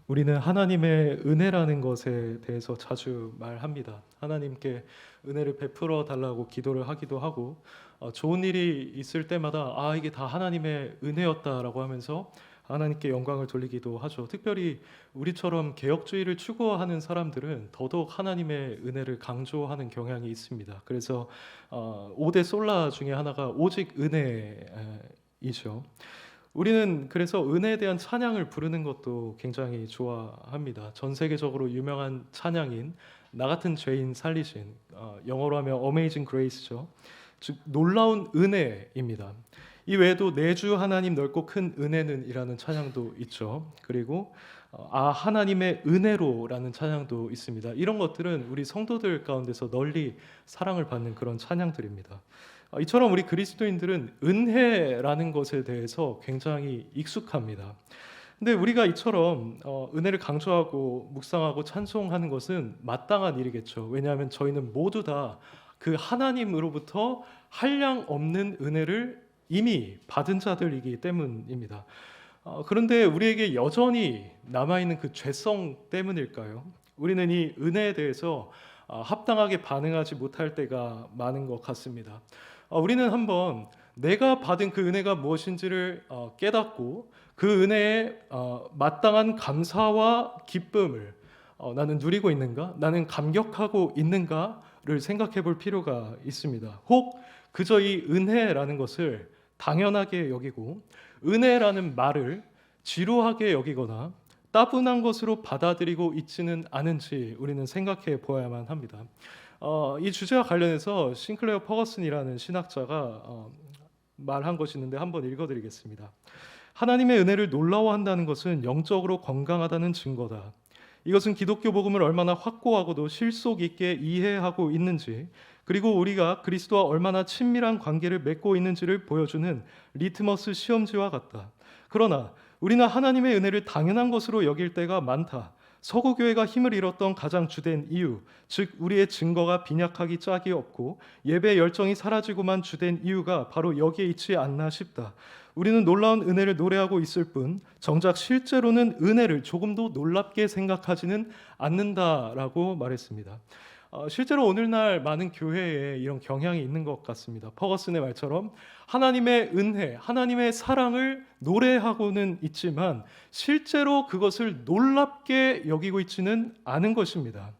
우리는 하나님의 은혜라는 것에 대해서 자주 말합니다. 하나님께 은혜를 베풀어 달라고 기도를 하기도 하고 좋은 일이 있을 때마다 이게 다 하나님의 은혜였다라고 하면서 하나님께 영광을 돌리기도 하죠. 특별히 우리처럼 개혁주의를 추구하는 사람들은 더더욱 하나님의 은혜를 강조하는 경향이 있습니다. 그래서 5대 솔라 중에 하나가 오직 은혜이죠. 우리는 그래서 은혜에 대한 찬양을 부르는 것도 굉장히 좋아합니다. 전 세계적으로 유명한 찬양인 나 같은 죄인 살리신, 영어로 하면 Amazing Grace죠. 즉 놀라운 은혜입니다. 이 외에도 내 주 하나님 넓고 큰 은혜는이라는 찬양도 있죠. 그리고 하나님의 은혜로라는 찬양도 있습니다. 이런 것들은 우리 성도들 가운데서 널리 사랑을 받는 그런 찬양들입니다. 이처럼 우리 그리스도인들은 은혜라는 것에 대해서 굉장히 익숙합니다. 근데 우리가 이처럼 은혜를 강조하고 묵상하고 찬송하는 것은 마땅한 일이겠죠. 왜냐하면 저희는 모두 다 그 하나님으로부터 한량 없는 은혜를 이미 받은 자들이기 때문입니다. 그런데 우리에게 여전히 남아있는 그 죄성 때문일까요? 우리는 이 은혜에 대해서 합당하게 반응하지 못할 때가 많은 것 같습니다. 우리는 한번 내가 받은 그 은혜가 무엇인지를 깨닫고 그 은혜에 마땅한 감사와 기쁨을 나는 누리고 있는가? 나는 감격하고 있는가를 생각해 볼 필요가 있습니다. 혹 그저 이 은혜라는 것을 당연하게 여기고 은혜라는 말을 지루하게 여기거나 따분한 것으로 받아들이고 있지는 않은지 우리는 생각해 보아야만 합니다. 이 주제와 관련해서 싱클레어 퍼거슨이라는 신학자가 말한 것이 있는데 한번 읽어드리겠습니다. 하나님의 은혜를 놀라워한다는 것은 영적으로 건강하다는 증거다. 이것은 기독교 복음을 얼마나 확고하고도 실속 있게 이해하고 있는지, 그리고 우리가 그리스도와 얼마나 친밀한 관계를 맺고 있는지를 보여주는 리트머스 시험지와 같다. 그러나 우리는 하나님의 은혜를 당연한 것으로 여길 때가 많다. 서구 교회가 힘을 잃었던 가장 주된 이유, 즉 우리의 증거가 빈약하기 짝이 없고 예배 열정이 사라지고만 주된 이유가 바로 여기에 있지 않나 싶다. 우리는 놀라운 은혜를 노래하고 있을 뿐 정작 실제로는 은혜를 조금도 놀랍게 생각하지는 않는다라고 말했습니다. 실제로 오늘날 많은 교회에 이런 경향이 있는 것 같습니다. 퍼거슨의 말처럼 하나님의 은혜, 하나님의 사랑을 노래하고는 있지만 실제로 그것을 놀랍게 여기고 있지는 않은 것입니다.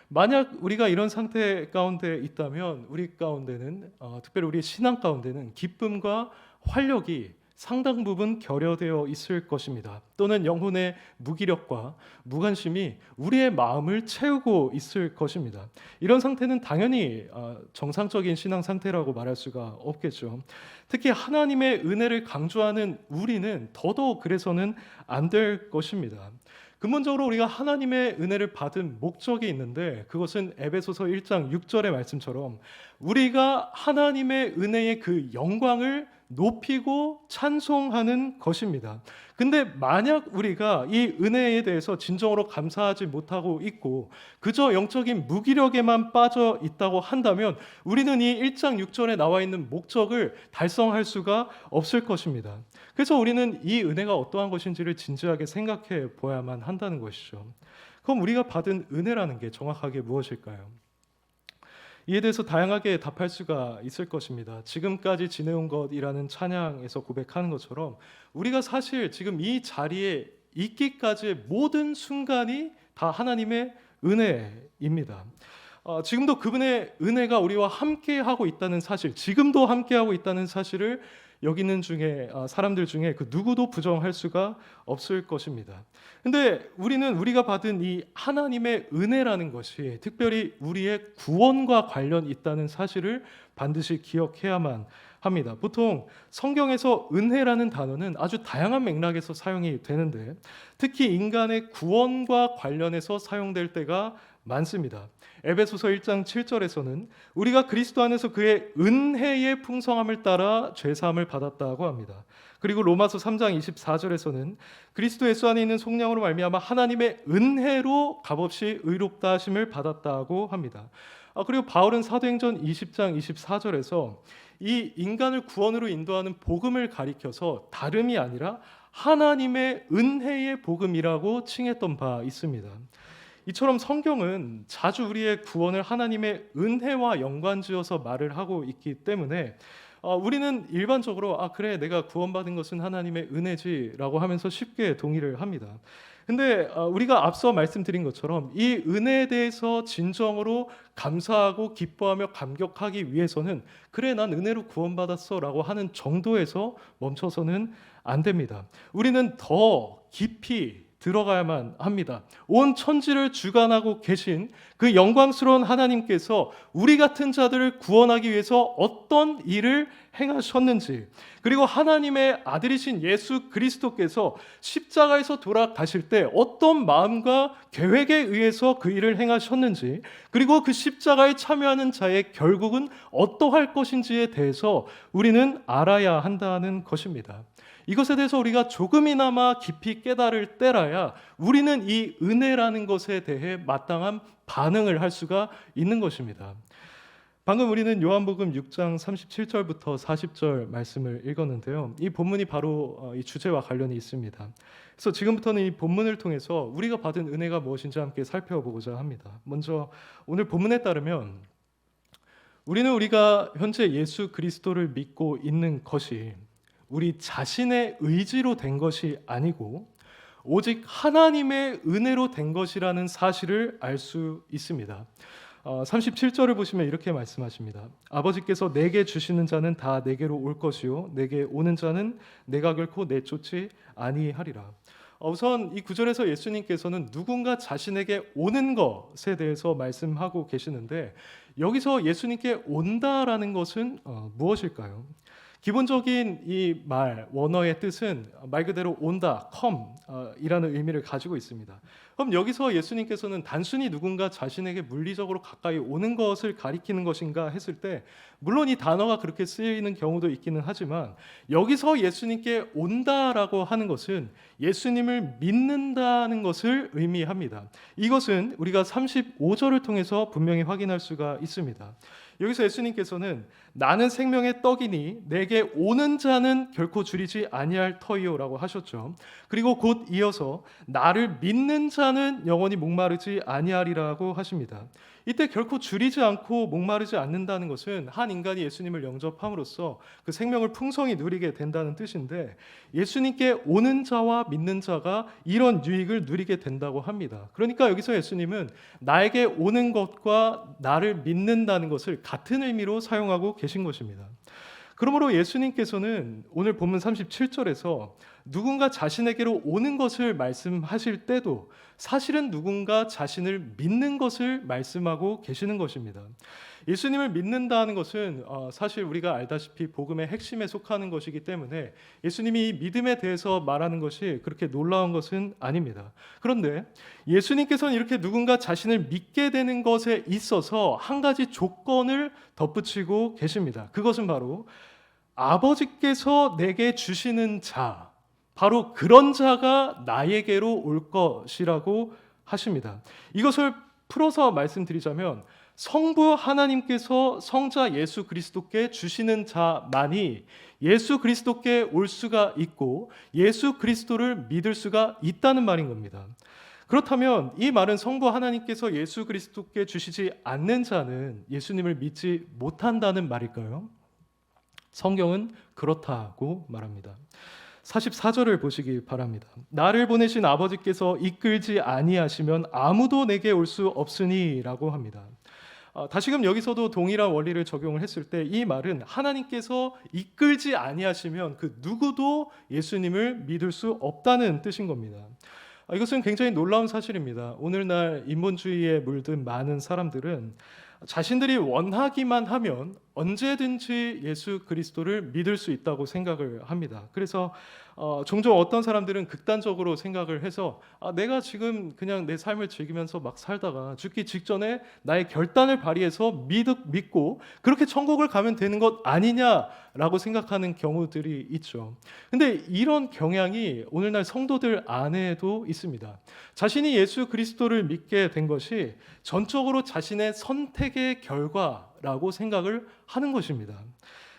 만약 우리가 이런 상태 가운데 있다면 우리 가운데는 특별히 우리 신앙 가운데는 기쁨과 활력이 상당 부분 결여되어 있을 것입니다. 또는 영혼의 무기력과 무관심이 우리의 마음을 채우고 있을 것입니다. 이런 상태는 당연히 정상적인 신앙 상태라고 말할 수가 없겠죠. 특히 하나님의 은혜를 강조하는 우리는 더더욱 그래서는 안 될 것입니다. 근본적으로 우리가 하나님의 은혜를 받은 목적이 있는데 그것은 에베소서 1장 6절의 말씀처럼 우리가 하나님의 은혜의 그 영광을 높이고 찬송하는 것입니다. 근데 만약 우리가 이 은혜에 대해서 진정으로 감사하지 못하고 있고 그저 영적인 무기력에만 빠져 있다고 한다면 우리는 이 1장 6절에 나와 있는 목적을 달성할 수가 없을 것입니다. 그래서 우리는 이 은혜가 어떠한 것인지를 진지하게 생각해 보아야만 한다는 것이죠. 그럼 우리가 받은 은혜라는 게 정확하게 무엇일까요? 이에 대해서 다양하게 답할 수가 있을 것입니다. 지금까지 지내온 것이라는 찬양에서 고백하는 것처럼 우리가 사실 지금 이 자리에 있기까지의 모든 순간이 다 하나님의 은혜입니다. 지금도 그분의 은혜가 우리와 함께하고 있다는 사실, 지금도 함께하고 있다는 사실을 여기는 중에 사람들 중에 그 누구도 부정할 수가 없을 것입니다. 근데 우리는 우리가 받은 이 하나님의 은혜라는 것이 특별히 우리의 구원과 관련 있다는 사실을 반드시 기억해야만 합니다. 보통 성경에서 은혜라는 단어는 아주 다양한 맥락에서 사용이 되는데 특히 인간의 구원과 관련해서 사용될 때가 많습니다. 에베소서 1장 7절에서는 우리가 그리스도 안에서 그의 은혜의 풍성함을 따라 죄 사함을 받았다고 합니다. 그리고 로마서 3장 24절에서는 그리스도 예수 안에 있는 속량으로 말미암아 하나님의 은혜로 값없이 의롭다 하심을 받았다고 합니다. 그리고 바울은 사도행전 20장 24절에서 이 인간을 구원으로 인도하는 복음을 가리켜서 다름이 아니라 하나님의 은혜의 복음이라고 칭했던 바 있습니다. 이처럼 성경은 자주 우리의 구원을 하나님의 은혜와 연관지어서 말을 하고 있기 때문에 우리는 일반적으로 그래 내가 구원받은 것은 하나님의 은혜지라고 하면서 쉽게 동의를 합니다. 근데 우리가 앞서 말씀드린 것처럼 이 은혜에 대해서 진정으로 감사하고 기뻐하며 감격하기 위해서는 그래 난 은혜로 구원받았어 라고 하는 정도에서 멈춰서는 안 됩니다. 우리는 더 깊이 들어가야만 합니다. 온 천지를 주관하고 계신 그 영광스러운 하나님께서 우리 같은 자들을 구원하기 위해서 어떤 일을 행하셨는지, 그리고 하나님의 아들이신 예수 그리스도께서 십자가에서 돌아가실 때 어떤 마음과 계획에 의해서 그 일을 행하셨는지, 그리고 그 십자가에 참여하는 자의 결국은 어떠할 것인지에 대해서 우리는 알아야 한다는 것입니다. 이것에 대해서 우리가 조금이나마 깊이 깨달을 때라야 우리는 이 은혜라는 것에 대해 마땅한 반응을 할 수가 있는 것입니다. 방금 우리는 요한복음 6장 37절부터 40절 말씀을 읽었는데요. 이 본문이 바로 이 주제와 관련이 있습니다. 그래서 지금부터는 이 본문을 통해서 우리가 받은 은혜가 무엇인지 함께 살펴보고자 합니다. 먼저 오늘 본문에 따르면 우리가 현재 예수 그리스도를 믿고 있는 것이 우리 자신의 의지로 된 것이 아니고 오직 하나님의 은혜로 된 것이라는 사실을 알 수 있습니다. 37절을 보시면 이렇게 말씀하십니다. 아버지께서 내게 주시는 자는 다 내게로 올 것이요 내게 오는 자는 내가 결코 내쫓지 아니하리라. 우선 이 구절에서 예수님께서는 누군가 자신에게 오는 것에 대해서 말씀하고 계시는데 여기서 예수님께 온다라는 것은 무엇일까요? 기본적인 이 말, 원어의 뜻은 말 그대로 온다, come 이라는 의미를 가지고 있습니다. 그럼 여기서 예수님께서는 단순히 누군가 자신에게 물리적으로 가까이 오는 것을 가리키는 것인가 했을 때 물론 이 단어가 그렇게 쓰이는 경우도 있기는 하지만 여기서 예수님께 온다라고 하는 것은 예수님을 믿는다는 것을 의미합니다. 이것은 우리가 35절을 통해서 분명히 확인할 수가 있습니다. 여기서 예수님께서는 나는 생명의 떡이니 내게 오는 자는 결코 줄이지 아니할 터이요라고 하셨죠. 그리고 곧 이어서 나를 믿는 자는 영원히 목마르지 아니하리라고 하십니다. 이때 결코 줄이지 않고 목마르지 않는다는 것은 한 인간이 예수님을 영접함으로써 그 생명을 풍성히 누리게 된다는 뜻인데 예수님께 오는 자와 믿는 자가 이런 유익을 누리게 된다고 합니다. 그러니까 여기서 예수님은 나에게 오는 것과 나를 믿는다는 것을 같은 의미로 사용하고 계신 것입니다. 그러므로 예수님께서는 오늘 본문 37절에서 누군가 자신에게로 오는 것을 말씀하실 때도 사실은 누군가 자신을 믿는 것을 말씀하고 계시는 것입니다. 예수님을 믿는다는 것은 사실 우리가 알다시피 복음의 핵심에 속하는 것이기 때문에 예수님이 이 믿음에 대해서 말하는 것이 그렇게 놀라운 것은 아닙니다. 그런데 예수님께서는 이렇게 누군가 자신을 믿게 되는 것에 있어서 한 가지 조건을 덧붙이고 계십니다. 그것은 바로 아버지께서 내게 주시는 자, 바로 그런 자가 나에게로 올 것이라고 하십니다. 이것을 풀어서 말씀드리자면 성부 하나님께서 성자 예수 그리스도께 주시는 자만이 예수 그리스도께 올 수가 있고 예수 그리스도를 믿을 수가 있다는 말인 겁니다. 그렇다면 이 말은 성부 하나님께서 예수 그리스도께 주시지 않는 자는 예수님을 믿지 못한다는 말일까요? 성경은 그렇다고 말합니다. 44절을 보시기 바랍니다. 나를 보내신 아버지께서 이끌지 아니하시면 아무도 내게 올 수 없으니라고 합니다. 다시금 여기서도 동일한 원리를 적용을 했을 때 이 말은 하나님께서 이끌지 아니하시면 그 누구도 예수님을 믿을 수 없다는 뜻인 겁니다. 이것은 굉장히 놀라운 사실입니다. 오늘날 인본주의에 물든 많은 사람들은 자신들이 원하기만 하면 언제든지 예수 그리스도를 믿을 수 있다고 생각을 합니다. 그래서 종종 어떤 사람들은 극단적으로 생각을 해서 내가 지금 그냥 내 삶을 즐기면서 막 살다가 죽기 직전에 나의 결단을 발휘해서 믿고 그렇게 천국을 가면 되는 것 아니냐라고 생각하는 경우들이 있죠. 근데 이런 경향이 오늘날 성도들 안에도 있습니다. 자신이 예수 그리스도를 믿게 된 것이 전적으로 자신의 선택의 결과라고 생각을 하는 것입니다.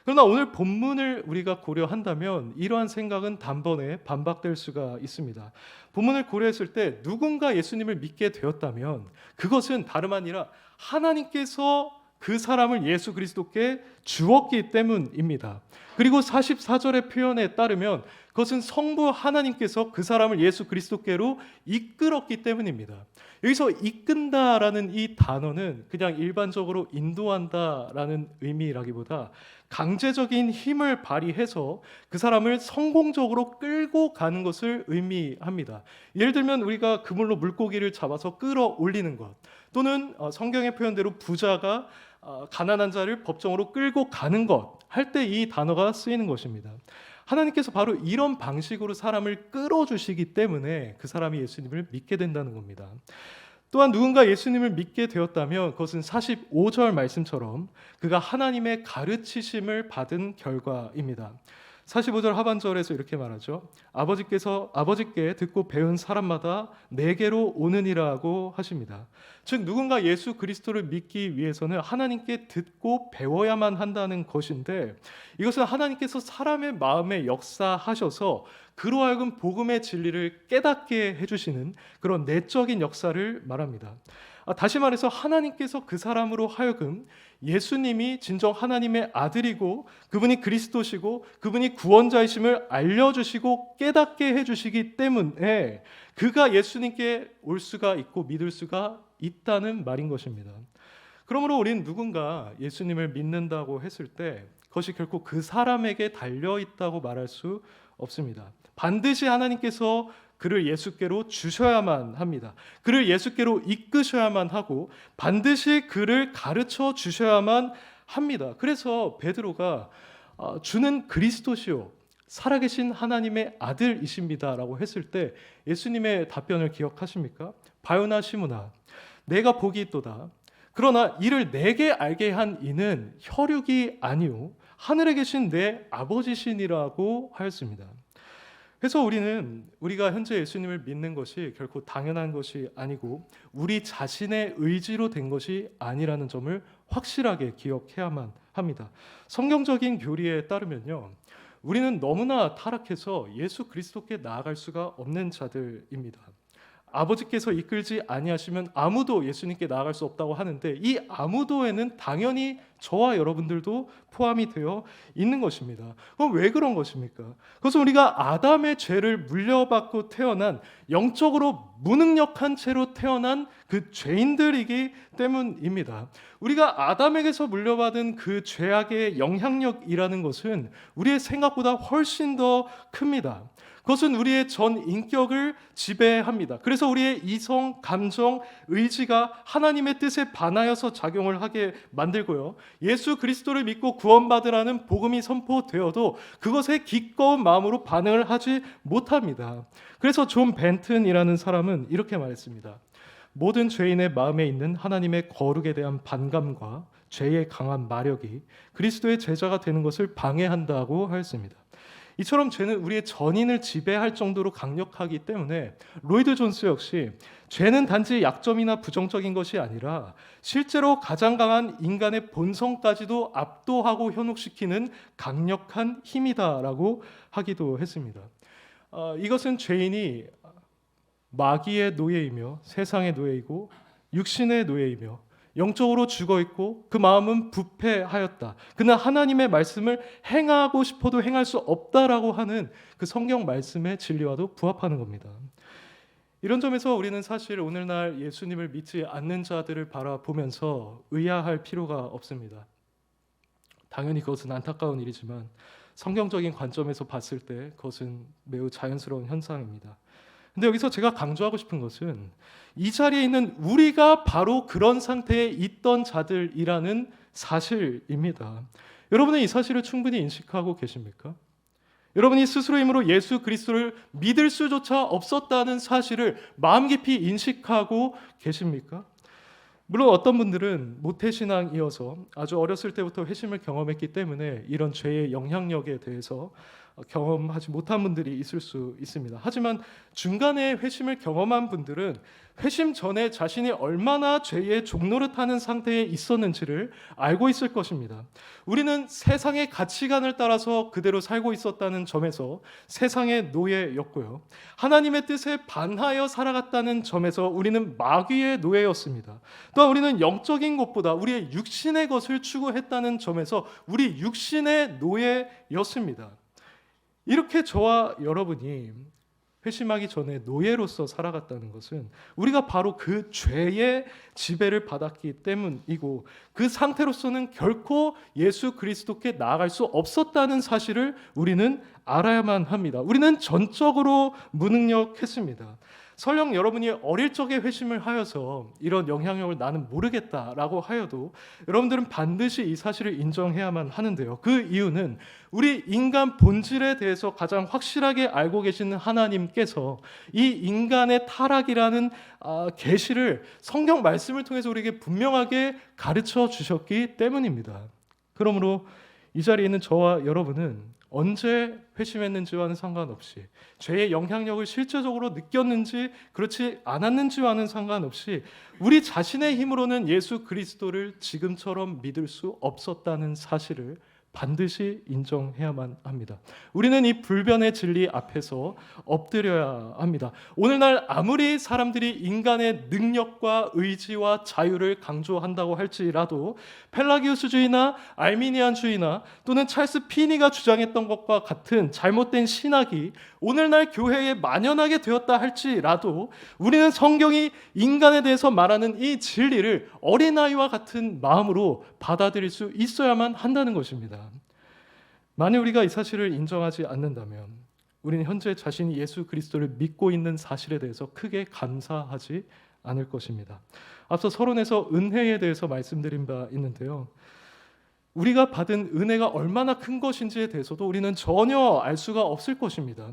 그러나 오늘 본문을 우리가 고려한다면 이러한 생각은 단번에 반박될 수가 있습니다. 본문을 고려했을 때 누군가 예수님을 믿게 되었다면 그것은 다름 아니라 하나님께서 그 사람을 예수 그리스도께 주었기 때문입니다. 그리고 44절의 표현에 따르면 그것은 성부 하나님께서 그 사람을 예수 그리스도께로 이끌었기 때문입니다. 여기서 이끈다라는 이 단어는 그냥 일반적으로 인도한다라는 의미라기보다 강제적인 힘을 발휘해서 그 사람을 성공적으로 끌고 가는 것을 의미합니다. 예를 들면 우리가 그물로 물고기를 잡아서 끌어올리는 것, 또는 성경의 표현대로 부자가 가난한 자를 법정으로 끌고 가는 것 할 때 이 단어가 쓰이는 것입니다. 하나님께서 바로 이런 방식으로 사람을 끌어주시기 때문에 그 사람이 예수님을 믿게 된다는 겁니다. 또한 누군가 예수님을 믿게 되었다면 그것은 45절 말씀처럼 그가 하나님의 가르치심을 받은 결과입니다. 45절 하반절에서 이렇게 말하죠. 아버지께 듣고 배운 사람마다 내게로 오느니라고 하십니다. 즉 누군가 예수 그리스도를 믿기 위해서는 하나님께 듣고 배워야만 한다는 것인데, 이것은 하나님께서 사람의 마음에 역사하셔서 그로 하여금 복음의 진리를 깨닫게 해주시는 그런 내적인 역사를 말합니다. 다시 말해서 하나님께서 그 사람으로 하여금 예수님이 진정 하나님의 아들이고 그분이 그리스도시고 그분이 구원자이심을 알려주시고 깨닫게 해주시기 때문에 그가 예수님께 올 수가 있고 믿을 수가 있다는 말인 것입니다. 그러므로 우리는 누군가 예수님을 믿는다고 했을 때 그것이 결코 그 사람에게 달려있다고 말할 수 없습니다. 반드시 하나님께서 그를 예수께로 주셔야만 합니다. 그를 예수께로 이끄셔야만 하고 반드시 그를 가르쳐 주셔야만 합니다. 그래서 베드로가 주는 그리스도시요 살아계신 하나님의 아들이십니다라고 했을 때 예수님의 답변을 기억하십니까? 바요나 시므나 내가 복이 있도다. 그러나 이를 내게 알게 한 이는 혈육이 아니요 하늘에 계신 내 아버지시니라고 하였습니다. 그래서 우리가 현재 예수님을 믿는 것이 결코 당연한 것이 아니고 우리 자신의 의지로 된 것이 아니라는 점을 확실하게 기억해야만 합니다. 성경적인 교리에 따르면요, 우리는 너무나 타락해서 예수 그리스도께 나아갈 수가 없는 자들입니다. 아버지께서 이끌지 아니하시면 아무도 예수님께 나아갈 수 없다고 하는데 이 아무도에는 당연히 저와 여러분들도 포함이 되어 있는 것입니다. 그럼 왜 그런 것입니까? 그것은 우리가 아담의 죄를 물려받고 태어난 영적으로 무능력한 채로 태어난 그 죄인들이기 때문입니다. 우리가 아담에게서 물려받은 그 죄악의 영향력이라는 것은 우리의 생각보다 훨씬 더 큽니다. 그것은 우리의 전 인격을 지배합니다. 그래서 우리의 이성, 감정, 의지가 하나님의 뜻에 반하여서 작용을 하게 만들고요. 예수 그리스도를 믿고 구원받으라는 복음이 선포되어도 그것에 기꺼운 마음으로 반응을 하지 못합니다. 그래서 존 벤튼이라는 사람은 이렇게 말했습니다. 모든 죄인의 마음에 있는 하나님의 거룩에 대한 반감과 죄의 강한 마력이 그리스도의 제자가 되는 것을 방해한다고 하였습니다. 이처럼 죄는 우리의 전인을 지배할 정도로 강력하기 때문에 로이드 존스 역시 죄는 단지 약점이나 부정적인 것이 아니라 실제로 가장 강한 인간의 본성까지도 압도하고 현혹시키는 강력한 힘이다라고 하기도 했습니다. 이것은 죄인이 마귀의 노예이며 세상의 노예이고 육신의 노예이며 영적으로 죽어있고 그 마음은 부패하였다. 그는 하나님의 말씀을 행하고 싶어도 행할 수 없다라고 하는 그 성경 말씀의 진리와도 부합하는 겁니다. 이런 점에서 우리는 사실 오늘날 예수님을 믿지 않는 자들을 바라보면서 의아할 필요가 없습니다. 당연히 그것은 안타까운 일이지만 성경적인 관점에서 봤을 때 그것은 매우 자연스러운 현상입니다. 근데 여기서 제가 강조하고 싶은 것은 이 자리에 있는 우리가 바로 그런 상태에 있던 자들이라는 사실입니다. 여러분은 이 사실을 충분히 인식하고 계십니까? 여러분이 스스로 힘으로 예수 그리스도를 믿을 수조차 없었다는 사실을 마음 깊이 인식하고 계십니까? 물론 어떤 분들은 모태신앙이어서 아주 어렸을 때부터 회심을 경험했기 때문에 이런 죄의 영향력에 대해서 경험하지 못한 분들이 있을 수 있습니다. 하지만 중간에 회심을 경험한 분들은 회심 전에 자신이 얼마나 죄의 종노릇하는 상태에 있었는지를 알고 있을 것입니다. 우리는 세상의 가치관을 따라서 그대로 살고 있었다는 점에서 세상의 노예였고요. 하나님의 뜻에 반하여 살아갔다는 점에서 우리는 마귀의 노예였습니다. 또한 우리는 영적인 것보다 우리의 육신의 것을 추구했다는 점에서 우리 육신의 노예였습니다. 이렇게 저와 여러분이 회심하기 전에 노예로서 살아갔다는 것은 우리가 바로 그 죄의 지배를 받았기 때문이고 그 상태로서는 결코 예수 그리스도께 나아갈 수 없었다는 사실을 우리는 알아야만 합니다. 우리는 전적으로 무능력했습니다. 설령 여러분이 어릴 적에 회심을 하여서 이런 영향력을 나는 모르겠다라고 하여도 여러분들은 반드시 이 사실을 인정해야만 하는데요. 그 이유는 우리 인간 본질에 대해서 가장 확실하게 알고 계시는 하나님께서 이 인간의 타락이라는 계시를 성경 말씀을 통해서 우리에게 분명하게 가르쳐 주셨기 때문입니다. 그러므로 이 자리에 있는 저와 여러분은 언제 회심했는지와는 상관없이 죄의 영향력을 실제적으로 느꼈는지 그렇지 않았는지와는 상관없이 우리 자신의 힘으로는 예수 그리스도를 지금처럼 믿을 수 없었다는 사실을 반드시 인정해야만 합니다. 우리는 이 불변의 진리 앞에서 엎드려야 합니다. 오늘날 아무리 사람들이 인간의 능력과 의지와 자유를 강조한다고 할지라도 펠라기우스주의나 알미니안주의나 또는 찰스 피니가 주장했던 것과 같은 잘못된 신학이 오늘날 교회에 만연하게 되었다 할지라도 우리는 성경이 인간에 대해서 말하는 이 진리를 어린아이와 같은 마음으로 받아들일 수 있어야만 한다는 것입니다. 만약 우리가 이 사실을 인정하지 않는다면 우리는 현재 자신이 예수 그리스도를 믿고 있는 사실에 대해서 크게 감사하지 않을 것입니다. 앞서 서론에서 은혜에 대해서 말씀드린 바 있는데요. 우리가 받은 은혜가 얼마나 큰 것인지에 대해서도 우리는 전혀 알 수가 없을 것입니다.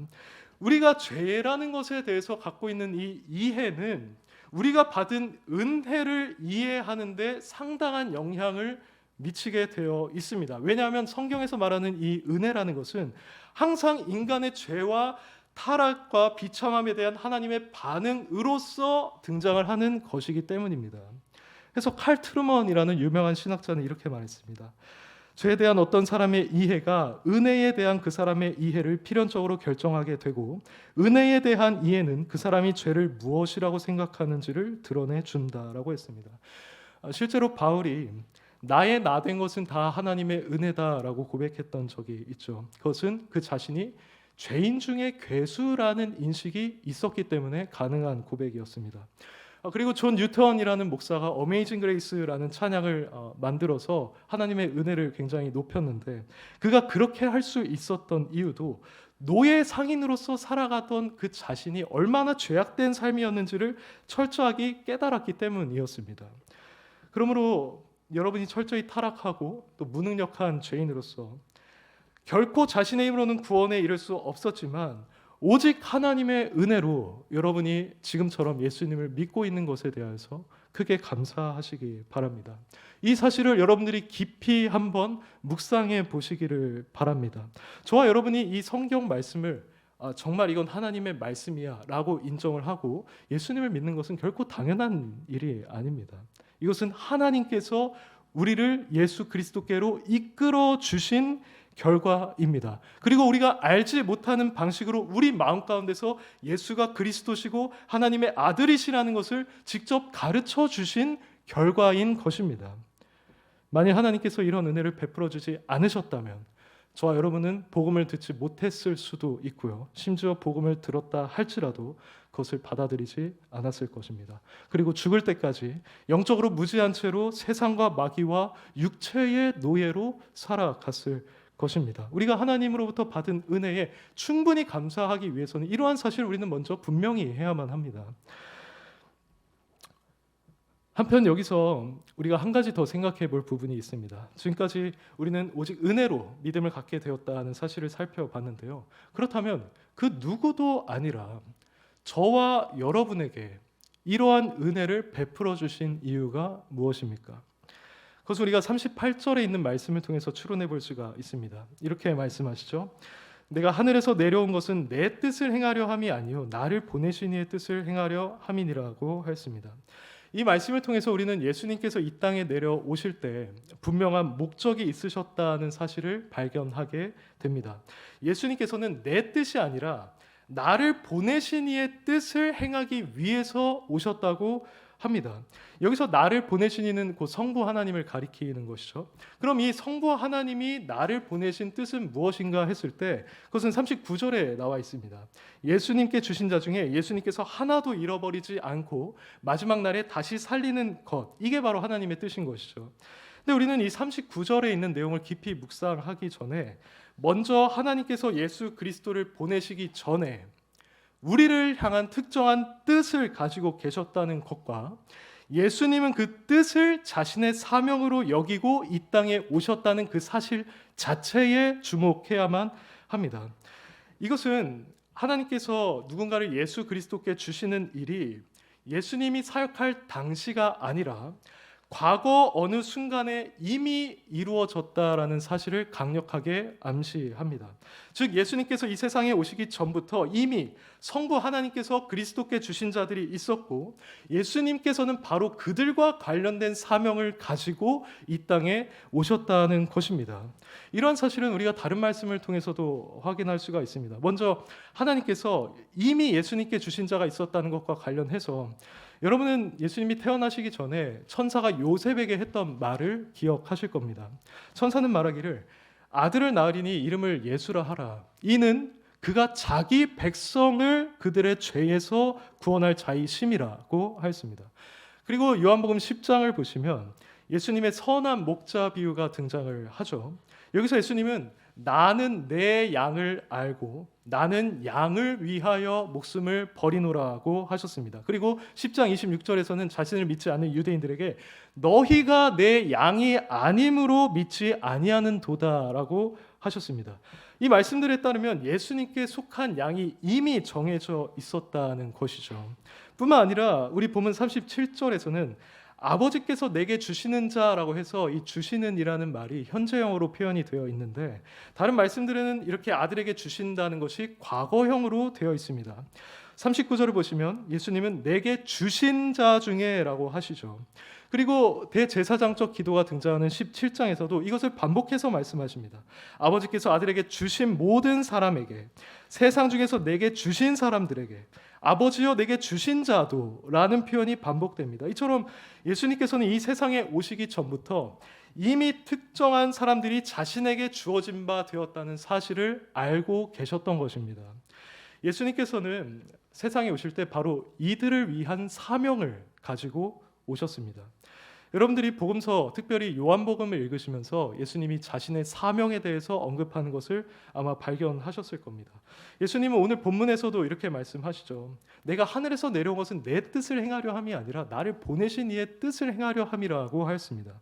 우리가 죄라는 것에 대해서 갖고 있는 이 이해는 우리가 받은 은혜를 이해하는 데 상당한 영향을 미치게 되어 있습니다. 왜냐하면 성경에서 말하는 이 은혜라는 것은 항상 인간의 죄와 타락과 비참함에 대한 하나님의 반응으로서 등장을 하는 것이기 때문입니다. 그래서 칼 트루먼이라는 유명한 신학자는 이렇게 말했습니다. 죄에 대한 어떤 사람의 이해가 은혜에 대한 그 사람의 이해를 필연적으로 결정하게 되고 은혜에 대한 이해는 그 사람이 죄를 무엇이라고 생각하는지를 드러내준다라고 했습니다. 실제로 바울이 나의 나 된 것은 다 하나님의 은혜다라고 고백했던 적이 있죠. 그것은 그 자신이 죄인 중에 괴수라는 인식이 있었기 때문에 가능한 고백이었습니다. 그리고 존 뉴턴이라는 목사가 어메이징 그레이스라는 찬양을 만들어서 하나님의 은혜를 굉장히 높였는데 그가 그렇게 할 수 있었던 이유도 노예 상인으로서 살아가던 그 자신이 얼마나 죄악된 삶이었는지를 철저하게 깨달았기 때문이었습니다. 그러므로 여러분이 철저히 타락하고 또 무능력한 죄인으로서 결코 자신의 힘으로는 구원에 이를 수 없었지만 오직 하나님의 은혜로 여러분이 지금처럼 예수님을 믿고 있는 것에 대해서 크게 감사하시기 바랍니다. 이 사실을 여러분들이 깊이 한번 묵상해 보시기를 바랍니다. 저와 여러분이 이 성경 말씀을 정말 이건 하나님의 말씀이야 라고 인정을 하고 예수님을 믿는 것은 결코 당연한 일이 아닙니다. 이것은 하나님께서 우리를 예수 그리스도께로 이끌어 주신 결과입니다. 그리고 우리가 알지 못하는 방식으로 우리 마음 가운데서 예수가 그리스도시고 하나님의 아들이시라는 것을 직접 가르쳐 주신 결과인 것입니다. 만약 하나님께서 이런 은혜를 베풀어 주지 않으셨다면 저와 여러분은 복음을 듣지 못했을 수도 있고요. 심지어 복음을 들었다 할지라도 그것을 받아들이지 않았을 것입니다. 그리고 죽을 때까지 영적으로 무지한 채로 세상과 마귀와 육체의 노예로 살아갔을 것입니다. 우리가 하나님으로부터 받은 은혜에 충분히 감사하기 위해서는 이러한 사실을 우리는 먼저 분명히 해야만 합니다. 한편 여기서 우리가 한 가지 더 생각해 볼 부분이 있습니다. 지금까지 우리는 오직 은혜로 믿음을 갖게 되었다는 사실을 살펴봤는데요. 그렇다면 그 누구도 아니라 저와 여러분에게 이러한 은혜를 베풀어 주신 이유가 무엇입니까? 그것을 우리가 38절에 있는 말씀을 통해서 추론해 볼 수가 있습니다. 이렇게 말씀하시죠. 내가 하늘에서 내려온 것은 내 뜻을 행하려 함이 아니요 나를 보내신 이의 뜻을 행하려 함이니라고 하였습니다. 이 말씀을 통해서 우리는 예수님께서 이 땅에 내려오실 때 분명한 목적이 있으셨다는 사실을 발견하게 됩니다. 예수님께서는 내 뜻이 아니라 나를 보내신 이의 뜻을 행하기 위해서 오셨다고 합니다. 여기서 나를 보내신 이는 곧 성부 하나님을 가리키는 것이죠. 그럼 이 성부 하나님이 나를 보내신 뜻은 무엇인가 했을 때 그것은 39절에 나와 있습니다. 예수님께 주신 자 중에 예수님께서 하나도 잃어버리지 않고 마지막 날에 다시 살리는 것, 이게 바로 하나님의 뜻인 것이죠. 근데 우리는 이 39절에 있는 내용을 깊이 묵상하기 전에 먼저 하나님께서 예수 그리스도를 보내시기 전에 우리를 향한 특정한 뜻을 가지고 계셨다는 것과 예수님은 그 뜻을 자신의 사명으로 여기고 이 땅에 오셨다는 그 사실 자체에 주목해야만 합니다. 이것은 하나님께서 누군가를 예수 그리스도께 주시는 일이 예수님이 사역할 당시가 아니라 과거 어느 순간에 이미 이루어졌다라는 사실을 강력하게 암시합니다. 즉 예수님께서 이 세상에 오시기 전부터 이미 성부 하나님께서 그리스도께 주신 자들이 있었고 예수님께서는 바로 그들과 관련된 사명을 가지고 이 땅에 오셨다는 것입니다. 이러한 사실은 우리가 다른 말씀을 통해서도 확인할 수가 있습니다. 먼저 하나님께서 이미 예수님께 주신 자가 있었다는 것과 관련해서 여러분은 예수님이 태어나시기 전에 천사가 요셉에게 했던 말을 기억하실 겁니다. 천사는 말하기를 아들을 낳으리니 이름을 예수라 하라. 이는 그가 자기 백성을 그들의 죄에서 구원할 자이심이라고 하였습니다. 그리고 요한복음 10장을 보시면 예수님의 선한 목자 비유가 등장을 하죠. 여기서 예수님은 나는 내 양을 알고 나는 양을 위하여 목숨을 버리노라고 하셨습니다. 그리고 10장 26절에서는 자신을 믿지 않는 유대인들에게 너희가 내 양이 아님으로 믿지 아니하는 도다라고 하셨습니다. 이 말씀들에 따르면 예수님께 속한 양이 이미 정해져 있었다는 것이죠. 뿐만 아니라 우리 본문 37절에서는 아버지께서 내게 주시는 자라고 해서 이 주시는 이라는 말이 현재형으로 표현이 되어 있는데 다른 말씀들에는 이렇게 아들에게 주신다는 것이 과거형으로 되어 있습니다. 39절을 보시면 예수님은 내게 주신 자 중에 라고 하시죠. 그리고 대제사장적 기도가 등장하는 17장에서도 이것을 반복해서 말씀하십니다. 아버지께서 아들에게 주신 모든 사람에게 세상 중에서 내게 주신 사람들에게 아버지여 내게 주신 자도 라는 표현이 반복됩니다. 이처럼 예수님께서는 이 세상에 오시기 전부터 이미 특정한 사람들이 자신에게 주어진 바 되었다는 사실을 알고 계셨던 것입니다. 예수님께서는 세상에 오실 때 바로 이들을 위한 사명을 가지고 오셨습니다. 여러분들이 복음서 특별히 요한복음을 읽으시면서 예수님이 자신의 사명에 대해서 언급하는 것을 아마 발견하셨을 겁니다. 예수님은 오늘 본문에서도 이렇게 말씀하시죠. 내가 하늘에서 내려온 것은 내 뜻을 행하려 함이 아니라 나를 보내신 이의 뜻을 행하려 함이라고 하였습니다.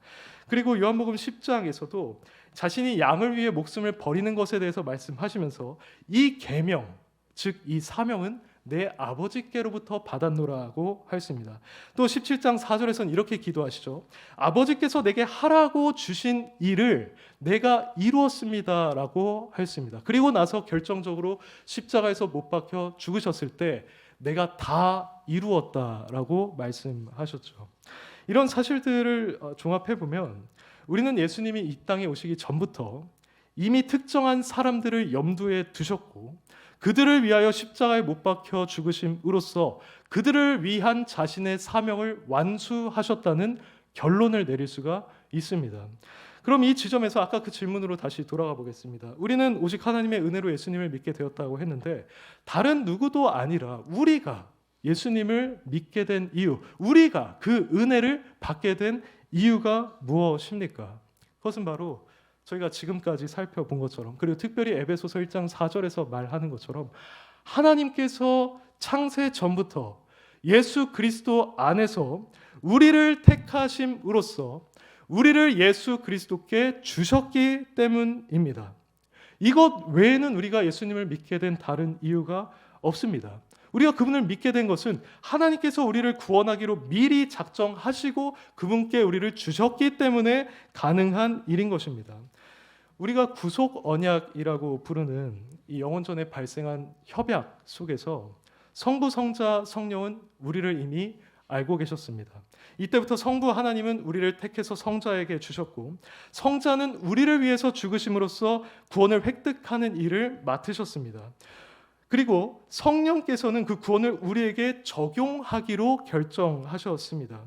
그리고 요한복음 10장에서도 자신이 양을 위해 목숨을 버리는 것에 대해서 말씀하시면서 이 계명, 즉 이 사명은 내 아버지께로부터 받았노라고 하였습니다. 또 17장 4절에서는 이렇게 기도하시죠. 아버지께서 내게 하라고 주신 일을 내가 이루었습니다라고 하였습니다. 그리고 나서 결정적으로 십자가에서 못 박혀 죽으셨을 때 내가 다 이루었다라고 말씀하셨죠. 이런 사실들을 종합해 보면 우리는 예수님이 이 땅에 오시기 전부터 이미 특정한 사람들을 염두에 두셨고 그들을 위하여 십자가에 못 박혀 죽으심으로써 그들을 위한 자신의 사명을 완수하셨다는 결론을 내릴 수가 있습니다. 그럼 이 지점에서 아까 그 질문으로 다시 돌아가 보겠습니다. 우리는 오직 하나님의 은혜로 예수님을 믿게 되었다고 했는데 다른 누구도 아니라 우리가 예수님을 믿게 된 이유, 우리가 그 은혜를 받게 된 이유가 무엇입니까? 그것은 바로 저희가 지금까지 살펴본 것처럼 그리고 특별히 에베소서 1장 4절에서 말하는 것처럼 하나님께서 창세 전부터 예수 그리스도 안에서 우리를 택하심으로써 우리를 예수 그리스도께 주셨기 때문입니다. 이것 외에는 우리가 예수님을 믿게 된 다른 이유가 없습니다. 우리가 그분을 믿게 된 것은 하나님께서 우리를 구원하기로 미리 작정하시고 그분께 우리를 주셨기 때문에 가능한 일인 것입니다. 우리가 구속 언약이라고 부르는 이 영원전에 발생한 협약 속에서 성부, 성자, 성령은 우리를 이미 알고 계셨습니다. 이때부터 성부 하나님은 우리를 택해서 성자에게 주셨고, 성자는 우리를 위해서 죽으심으로써 구원을 획득하는 일을 맡으셨습니다. 그리고 성령께서는 그 구원을 우리에게 적용하기로 결정하셨습니다.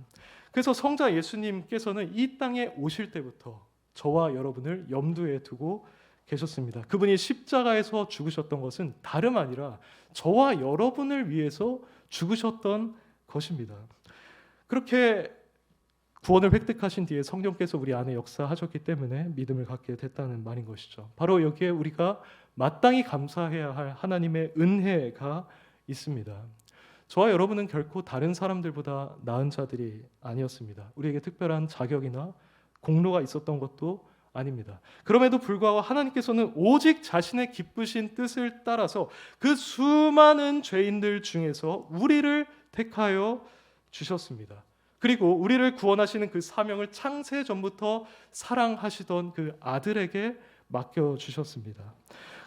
그래서 성자 예수님께서는 이 땅에 오실 때부터 저와 여러분을 염두에 두고 계셨습니다. 그분이 십자가에서 죽으셨던 것은 다름 아니라 저와 여러분을 위해서 죽으셨던 것입니다. 그렇게 구원을 획득하신 뒤에 성령께서 우리 안에 역사하셨기 때문에 믿음을 갖게 됐다는 말인 것이죠. 바로 여기에 우리가 마땅히 감사해야 할 하나님의 은혜가 있습니다. 저와 여러분은 결코 다른 사람들보다 나은 자들이 아니었습니다. 우리에게 특별한 자격이나 공로가 있었던 것도 아닙니다. 그럼에도 불구하고 하나님께서는 오직 자신의 기쁘신 뜻을 따라서 그 수많은 죄인들 중에서 우리를 택하여 주셨습니다. 그리고 우리를 구원하시는 그 사명을 창세 전부터 사랑하시던 그 아들에게 맡겨주셨습니다.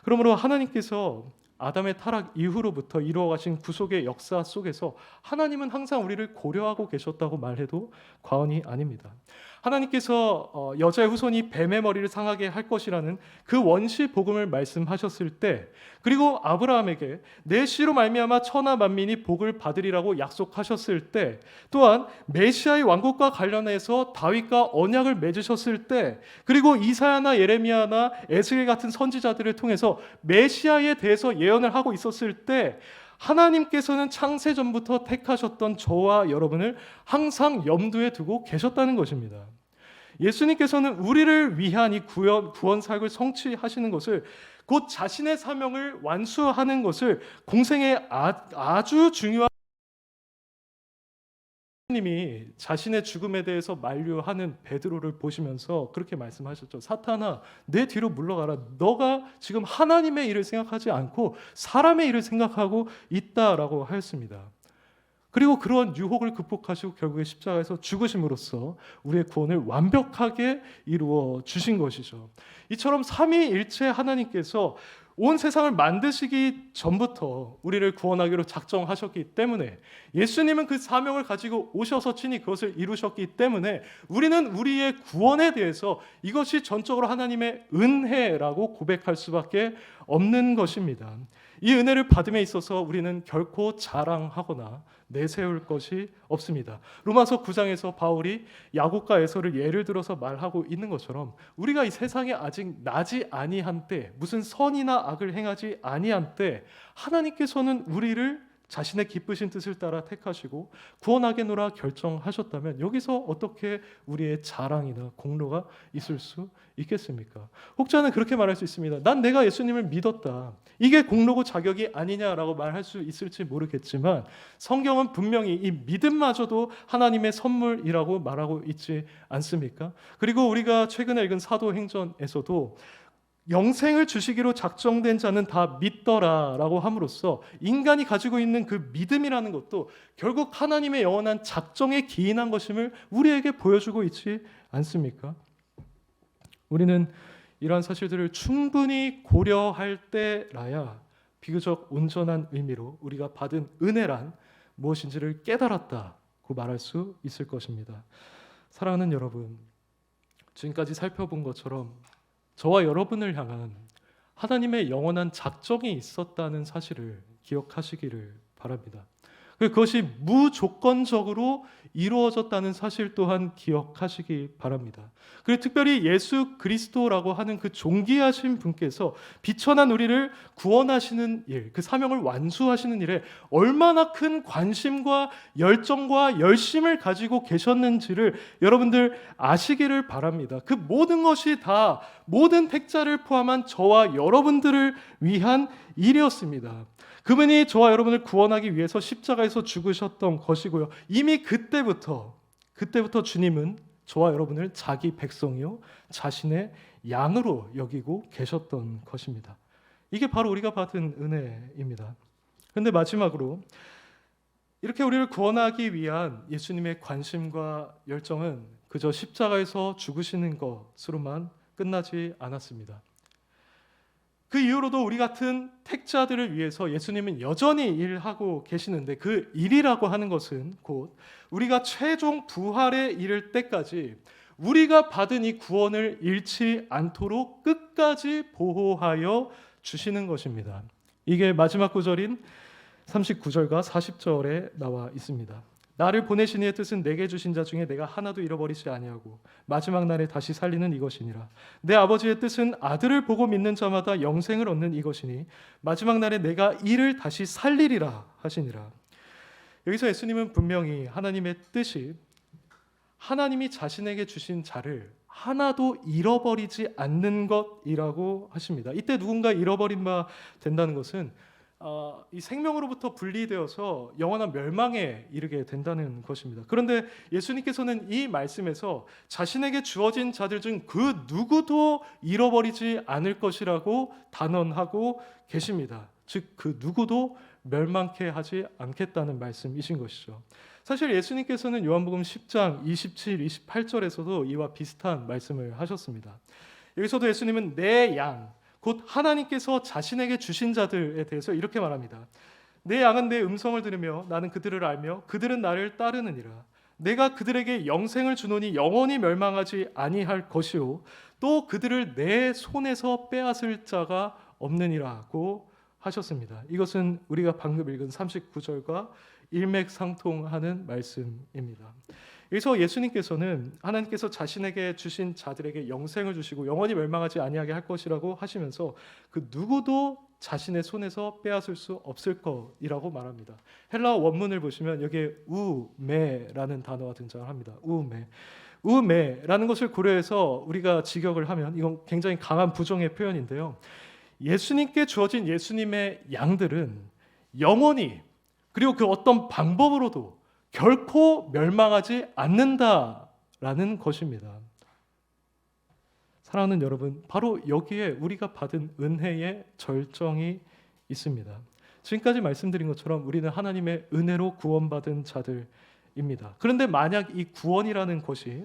그러므로 하나님께서 아담의 타락 이후로부터 이루어가신 구속의 역사 속에서 하나님은 항상 우리를 고려하고 계셨다고 말해도 과언이 아닙니다. 하나님께서 여자의 후손이 뱀의 머리를 상하게 할 것이라는 그 원시 복음을 말씀하셨을 때, 그리고 아브라함에게 내 씨로 말미암아 천하 만민이 복을 받으리라고 약속하셨을 때, 또한 메시아의 왕국과 관련해서 다윗과 언약을 맺으셨을 때, 그리고 이사야나 예레미야나 에스겔 같은 선지자들을 통해서 메시아에 대해서 예언을 하고 있었을 때, 하나님께서는 창세 전부터 택하셨던 저와 여러분을 항상 염두에 두고 계셨다는 것입니다. 예수님께서는 우리를 위한 이 구원 사역을 성취하시는 것을, 곧 자신의 사명을 완수하는 것을 공생의 아주 중요한, 님이 자신의 죽음에 대해서 만류하는 베드로를 보시면서 그렇게 말씀하셨죠. 사탄아, 내 뒤로 물러가라. 너가 지금 하나님의 일을 생각하지 않고 사람의 일을 생각하고 있다라고 하였습니다. 그리고 그런 유혹을 극복하시고 결국에 십자가에서 죽으심으로써 우리의 구원을 완벽하게 이루어 주신 것이죠. 이처럼 삼위일체 하나님께서 온 세상을 만드시기 전부터 우리를 구원하기로 작정하셨기 때문에, 예수님은 그 사명을 가지고 오셔서 친히 그것을 이루셨기 때문에 우리는 우리의 구원에 대해서 이것이 전적으로 하나님의 은혜라고 고백할 수밖에 없는 것입니다. 이 은혜를 받음에 있어서 우리는 결코 자랑하거나 내세울 것이 없습니다. 로마서 9장에서 바울이 야곱과 에서를 예를 들어서 말하고 있는 것처럼, 우리가 이 세상에 아직 나지 아니한 때, 무슨 선이나 악을 행하지 아니한 때, 하나님께서는 우리를 자신의 기쁘신 뜻을 따라 택하시고 구원하겠노라 결정하셨다면, 여기서 어떻게 우리의 자랑이나 공로가 있을 수 있겠습니까? 혹자는 그렇게 말할 수 있습니다. 난 내가 예수님을 믿었다, 이게 공로고 자격이 아니냐라고 말할 수 있을지 모르겠지만, 성경은 분명히 이 믿음마저도 하나님의 선물이라고 말하고 있지 않습니까? 그리고 우리가 최근에 읽은 사도행전에서도 영생을 주시기로 작정된 자는 다 믿더라라고 함으로써 인간이 가지고 있는 그 믿음이라는 것도 결국 하나님의 영원한 작정에 기인한 것임을 우리에게 보여주고 있지 않습니까? 우리는 이러한 사실들을 충분히 고려할 때라야 비교적 온전한 의미로 우리가 받은 은혜란 무엇인지를 깨달았다고 말할 수 있을 것입니다. 사랑하는 여러분, 지금까지 살펴본 것처럼 저와 여러분을 향한 하나님의 영원한 작정이 있었다는 사실을 기억하시기를 바랍니다. 그것이 무조건적으로 이루어졌다는 사실 또한 기억하시기 바랍니다. 그리고 특별히 예수 그리스도라고 하는 그 존귀하신 분께서 비천한 우리를 구원하시는 일, 그 사명을 완수하시는 일에 얼마나 큰 관심과 열정과 열심을 가지고 계셨는지를 여러분들 아시기를 바랍니다. 그 모든 것이 다, 모든 택자를 포함한 저와 여러분들을 위한 일이었습니다. 그분이 저와 여러분을 구원하기 위해서 십자가에서 죽으셨던 것이고요. 이미 그때부터 주님은 저와 여러분을 자기 백성이요 자신의 양으로 여기고 계셨던 것입니다. 이게 바로 우리가 받은 은혜입니다. 그런데 마지막으로 이렇게 우리를 구원하기 위한 예수님의 관심과 열정은 그저 십자가에서 죽으시는 것으로만 끝나지 않았습니다. 그 이후로도 우리 같은 택자들을 위해서 예수님은 여전히 일하고 계시는데, 그 일이라고 하는 것은 곧 우리가 최종 부활에 이를 때까지 우리가 받은 이 구원을 잃지 않도록 끝까지 보호하여 주시는 것입니다. 이게 마지막 구절인 39절과 40절에 나와 있습니다. 나를 보내신 이의 뜻은 내게 주신 자 중에 내가 하나도 잃어버리지 아니하고 마지막 날에 다시 살리는 이것이니라. 내 아버지의 뜻은 아들을 보고 믿는 자마다 영생을 얻는 이것이니 마지막 날에 내가 이를 다시 살리리라 하시니라. 여기서 예수님은 분명히 하나님의 뜻이 하나님이 자신에게 주신 자를 하나도 잃어버리지 않는 것이라고 하십니다. 이때 누군가 잃어버린 바 된다는 것은 이 생명으로부터 분리되어서 영원한 멸망에 이르게 된다는 것입니다. 그런데 예수님께서는 이 말씀에서 자신에게 주어진 자들 중 그 누구도 잃어버리지 않을 것이라고 단언하고 계십니다. 즉 그 누구도 멸망케 하지 않겠다는 말씀이신 것이죠. 사실 예수님께서는 요한복음 10장 27, 28절에서도 이와 비슷한 말씀을 하셨습니다. 여기서도 예수님은 내 양, 곧 하나님께서 자신에게 주신 자들에 대해서 이렇게 말합니다. 내 양은 내 음성을 들으며 나는 그들을 알며 그들은 나를 따르느니라. 내가 그들에게 영생을 주노니 영원히 멸망하지 아니할 것이요 또 그들을 내 손에서 빼앗을 자가 없느니라고 하셨습니다. 이것은 우리가 방금 읽은 39절과 일맥상통하는 말씀입니다. 여기서 예수님께서는 하나님께서 자신에게 주신 자들에게 영생을 주시고 영원히 멸망하지 아니하게 할 것이라고 하시면서 그 누구도 자신의 손에서 빼앗을 수 없을 것이라고 말합니다. 헬라어 원문을 보시면 여기에 우메라는 단어가 등장합니다. 우메라는 것을 고려해서 우리가 직역을 하면 이건 굉장히 강한 부정의 표현인데요. 예수님께 주어진 예수님의 양들은 영원히 그리고 그 어떤 방법으로도 결코 멸망하지 않는다라는 것입니다. 사랑하는 여러분, 바로 여기에 우리가 받은 은혜의 절정이 있습니다. 지금까지 말씀드린 것처럼 우리는 하나님의 은혜로 구원받은 자들입니다. 그런데 만약 이 구원이라는 것이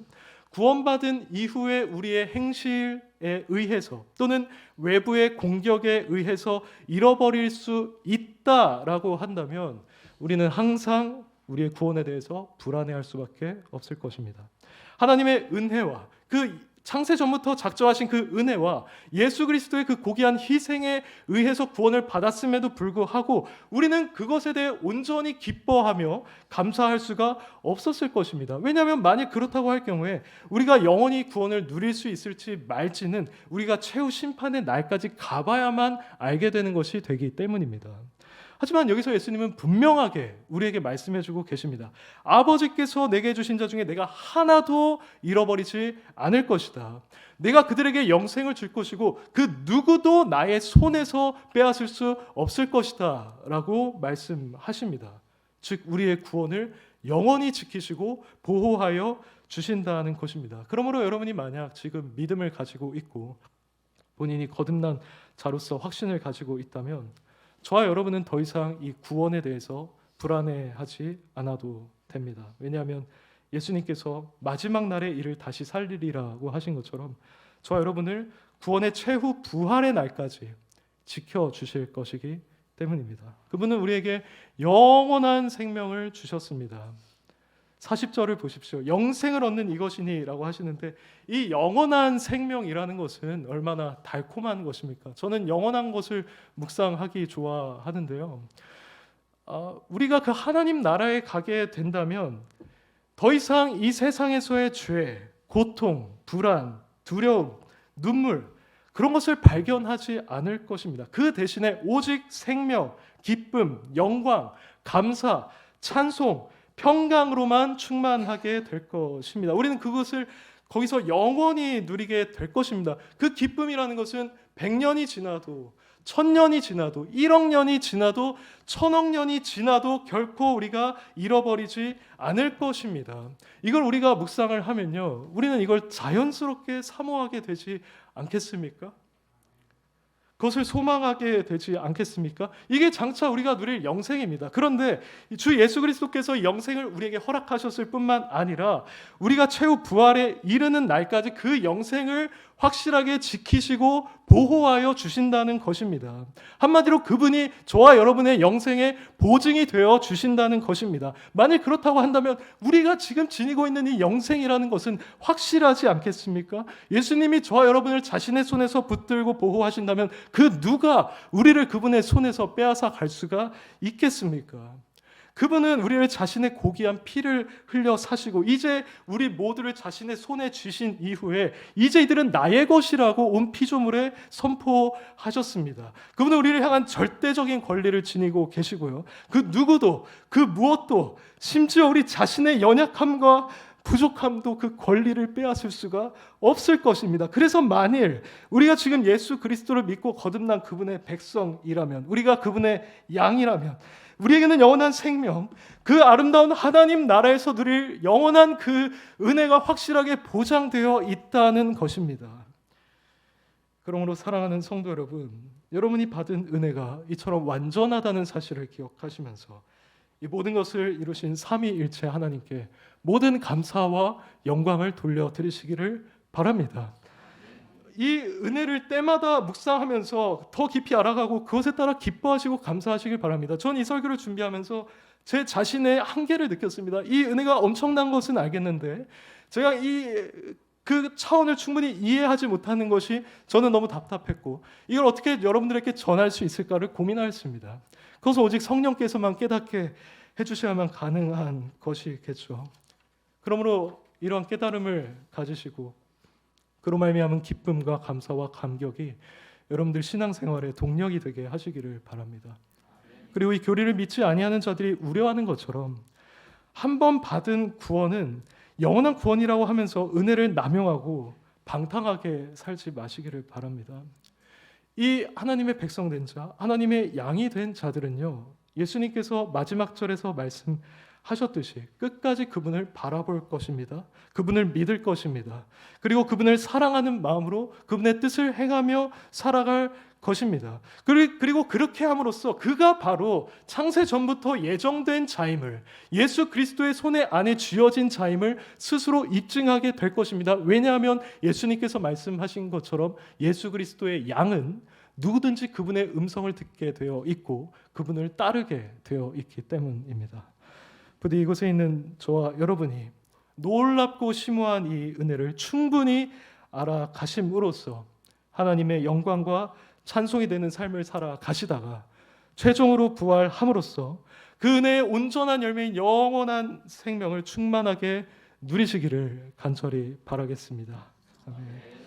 구원받은 이후에 우리의 행실에 의해서 또는 외부의 공격에 의해서 잃어버릴 수 있다라고 한다면 우리는 항상 우리의 구원에 대해서 불안해할 수밖에 없을 것입니다. 하나님의 은혜와 그 창세 전부터 작정하신 그 은혜와 예수 그리스도의 그 고귀한 희생에 의해서 구원을 받았음에도 불구하고 우리는 그것에 대해 온전히 기뻐하며 감사할 수가 없었을 것입니다. 왜냐하면 만약 그렇다고 할 경우에 우리가 영원히 구원을 누릴 수 있을지 말지는 우리가 최후 심판의 날까지 가봐야만 알게 되는 것이 되기 때문입니다. 하지만 여기서 예수님은 분명하게 우리에게 말씀해주고 계십니다. 아버지께서 내게 주신 자 중에 내가 하나도 잃어버리지 않을 것이다. 내가 그들에게 영생을 줄 것이고 그 누구도 나의 손에서 빼앗을 수 없을 것이다 라고 말씀하십니다. 즉 우리의 구원을 영원히 지키시고 보호하여 주신다는 것입니다. 그러므로 여러분이 만약 지금 믿음을 가지고 있고 본인이 거듭난 자로서 확신을 가지고 있다면 저와 여러분은 더 이상 이 구원에 대해서 불안해하지 않아도 됩니다. 왜냐하면 예수님께서 마지막 날에 이를 다시 살리리라고 하신 것처럼 저와 여러분을 구원의 최후 부활의 날까지 지켜주실 것이기 때문입니다. 그분은 우리에게 영원한 생명을 주셨습니다. 40절을 보십시오. 영생을 얻는 이것이니 라고 하시는데 이 영원한 생명이라는 것은 얼마나 달콤한 것입니까? 저는 영원한 것을 묵상하기 좋아하는데요. 우리가 그 하나님 나라에 가게 된다면 더 이상 이 세상에서의 죄, 고통, 불안, 두려움, 눈물 그런 것을 발견하지 않을 것입니다. 그 대신에 오직 생명, 기쁨, 영광, 감사, 찬송, 평강으로만 충만하게 될 것입니다. 우리는 그것을 거기서 영원히 누리게 될 것입니다. 그 기쁨이라는 것은 100년이 지나도 1000년이 지나도 1억 년이 지나도 1000억 년이 지나도 결코 우리가 잃어버리지 않을 것입니다. 이걸 우리가 묵상을 하면요, 우리는 이걸 자연스럽게 사모하게 되지 않겠습니까? 그것을 소망하게 되지 않겠습니까? 이게 장차 우리가 누릴 영생입니다. 그런데 주 예수 그리스도께서 영생을 우리에게 허락하셨을 뿐만 아니라 우리가 최후 부활에 이르는 날까지 그 영생을 확실하게 지키시고 보호하여 주신다는 것입니다. 한마디로 그분이 저와 여러분의 영생의 보증이 되어 주신다는 것입니다. 만일 그렇다고 한다면 우리가 지금 지니고 있는 이 영생이라는 것은 확실하지 않겠습니까? 예수님이 저와 여러분을 자신의 손에서 붙들고 보호하신다면 그 누가 우리를 그분의 손에서 빼앗아 갈 수가 있겠습니까? 그분은 우리를 자신의 고귀한 피를 흘려 사시고 이제 우리 모두를 자신의 손에 쥐신 이후에 이제 이들은 나의 것이라고 온 피조물에 선포하셨습니다. 그분은 우리를 향한 절대적인 권리를 지니고 계시고요. 그 누구도 그 무엇도 심지어 우리 자신의 연약함과 부족함도 그 권리를 빼앗을 수가 없을 것입니다. 그래서 만일 우리가 지금 예수 그리스도를 믿고 거듭난 그분의 백성이라면, 우리가 그분의 양이라면 우리에게는 영원한 생명, 그 아름다운 하나님 나라에서 누릴 영원한 그 은혜가 확실하게 보장되어 있다는 것입니다. 그러므로 사랑하는 성도 여러분, 여러분이 받은 은혜가 이처럼 완전하다는 사실을 기억하시면서 이 모든 것을 이루신 삼위일체 하나님께 모든 감사와 영광을 돌려드리시기를 바랍니다. 이 은혜를 때마다 묵상하면서 더 깊이 알아가고 그것에 따라 기뻐하시고 감사하시길 바랍니다. 전 이 설교를 준비하면서 제 자신의 한계를 느꼈습니다. 이 은혜가 엄청난 것은 알겠는데 제가 그 차원을 충분히 이해하지 못하는 것이 저는 너무 답답했고 이걸 어떻게 여러분들에게 전할 수 있을까를 고민하였습니다. 그것은 오직 성령께서만 깨닫게 해주셔야만 가능한 것이겠죠. 그러므로 이러한 깨달음을 가지시고 그로 말미암은 기쁨과 감사와 감격이 여러분들 신앙생활의 동력이 되게 하시기를 바랍니다. 그리고 이 교리를 믿지 아니하는 자들이 우려하는 것처럼 한 번 받은 구원은 영원한 구원이라고 하면서 은혜를 남용하고 방탕하게 살지 마시기를 바랍니다. 이 하나님의 백성된 자, 하나님의 양이 된 자들은요, 예수님께서 마지막 절에서 말씀하셨듯이 끝까지 그분을 바라볼 것입니다. 그분을 믿을 것입니다. 그리고 그분을 사랑하는 마음으로 그분의 뜻을 행하며 살아갈 것입니다. 그리고 그렇게 함으로써 그가 바로 창세 전부터 예정된 자임을, 예수 그리스도의 손에 안에 쥐어진 자임을 스스로 입증하게 될 것입니다. 왜냐하면 예수님께서 말씀하신 것처럼 예수 그리스도의 양은 누구든지 그분의 음성을 듣게 되어 있고 그분을 따르게 되어 있기 때문입니다. 부디 이곳에 있는 저와 여러분이 놀랍고 심오한 이 은혜를 충분히 알아가심으로써 하나님의 영광과 찬송이 되는 삶을 살아가시다가 최종으로 부활함으로써 그 은혜의 온전한 열매인 영원한 생명을 충만하게 누리시기를 간절히 바라겠습니다. 아멘.